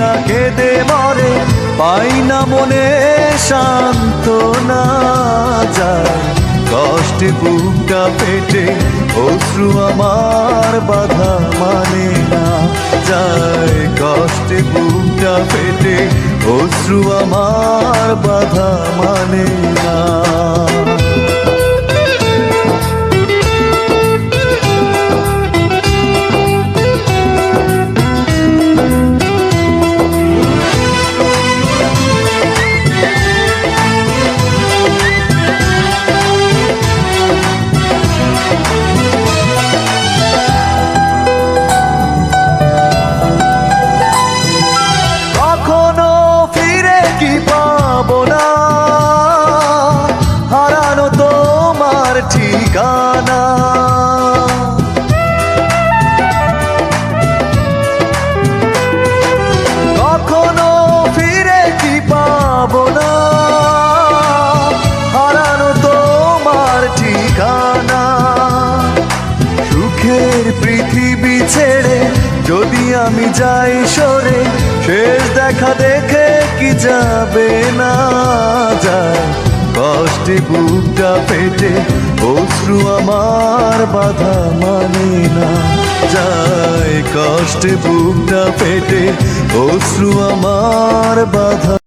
দুঃখীরা কেঁদে মরে, পাই না মনে সান্ত্বনা। যায় কষ্টে বুকটা পেটে, অশ্রু আমার বাধা মানে না। যায় কষ্টে বুকটা পেটে, অশ্রু আমার বাধা মানে না। ঠিকানা কখনো ফিরে কি পাবো না, হারানো তোমার ঠিকানা। সুখের পৃথিবী ছেড়ে যদি আমি যাই সরে, শেষ দেখা দেখে কি যাবে না। যায় কষ্টে বুকটা পেটে, অশ্রু আমার বাধা মানে না। যায় কষ্টে বুকটা পেটে, অশ্রু আমার বাধা